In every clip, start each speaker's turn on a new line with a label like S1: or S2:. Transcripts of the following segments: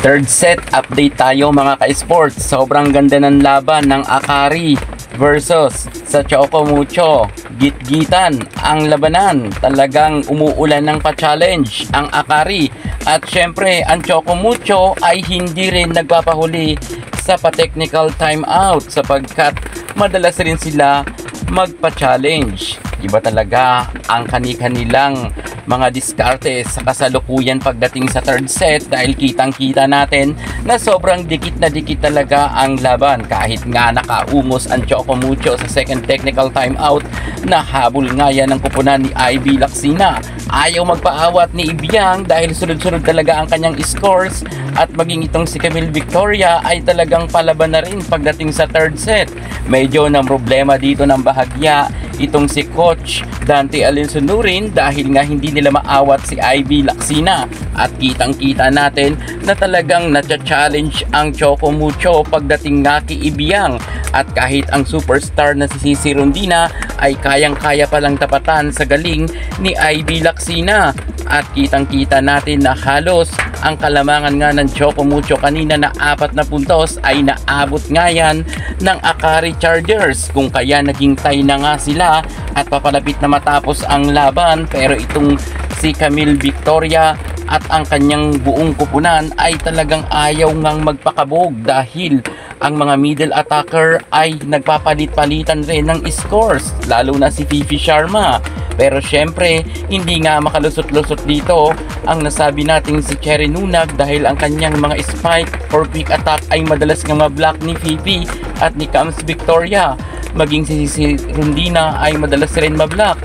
S1: Third set, update tayo mga ka-sports. Sobrang ganda ng laban ng Akari versus sa Choco Mucho. Git-gitan ang labanan. Talagang umuulan ng pa-challenge ang Akari. At syempre, ang Choco Mucho ay hindi rin nagpapahuli sa pa-technical timeout sapagkat madalas rin sila magpa-challenge. Iba talaga ang kani-kanilang mga diskarte sa kasalukuyan pagdating sa third set dahil kitang-kita natin na sobrang dikit na dikit talaga ang laban. Kahit nga nakaumos ang Choco Mucho sa second technical timeout, nahabol nga yan ng kupunan ni Ivy Laksina. Ayaw magpaawat ni Ibiang dahil sunod-sunod talaga ang kanyang scores at maging itong si Camille Victoria ay talagang palaban na rin pagdating sa third set. Medyo ng problema dito ng bahagya itong si Coach Dante Alinsunurin dahil nga hindi nila maawat si Ivy Laksina at kitang-kita natin na talagang na-challenge ang Choco Mucho pagdating nga kay Ibiang at kahit ang superstar na si Cici Rondina ay kayang-kaya palang tapatan sa galing ni Ivy Laksina at kitang-kita natin na halos ang kalamangan nga ng Choco Mucho kanina na 4 na puntos ay naabot nga yan ng Akari Chargers kung kaya naging tie na nga sila at papalapit na matapos ang laban. Pero itong si Camille Victoria at ang kanyang buong kupunan ay talagang ayaw ngang magpakabog dahil ang mga middle attacker ay nagpapalit-palitan rin ng scores, lalo na si Fifi Sharma. Pero syempre, hindi nga makalusot-lusot dito ang nasabi nating si Cherry Nunag dahil ang kanyang mga spike or quick attack ay madalas nga mablock ni Fifi at ni Cams Victoria. Maging si Rondina ay madalas rin mablock.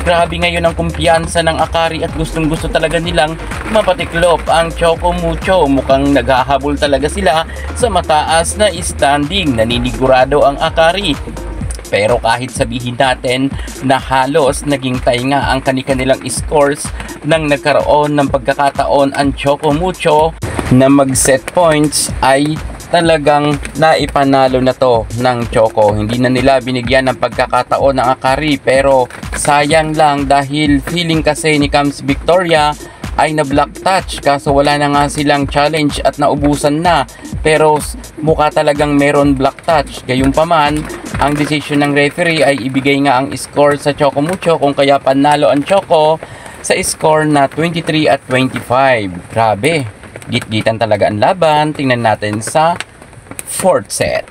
S1: Grabe ngayon ang kumpiyansa ng Akari at gustong-gusto talaga nilang mapatiklop ang Choco Mucho. Mukhang naghahabol talaga sila sa mataas na standing. Naninigurado ang Akari. Pero kahit sabihin natin na halos naging tie nga ang kanilang scores nang nagkaroon ng pagkakataon ang Choco Mucho na mag-set points ay talagang naipanalo na to ng Choco. Hindi na nila binigyan ng pagkakataon ng Akari pero sayang lang dahil feeling kasi ni Cams Victoria ay na block touch kaso wala na nga silang challenge at naubusan na. Pero mukha talagang meron block touch. Gayunpaman, ang decision ng referee ay ibigay nga ang score sa Choco Mucho kung kaya panalo ang Choco sa score na 23-25. Grabe, git-gitan talaga ang laban. Tingnan natin sa fourth set.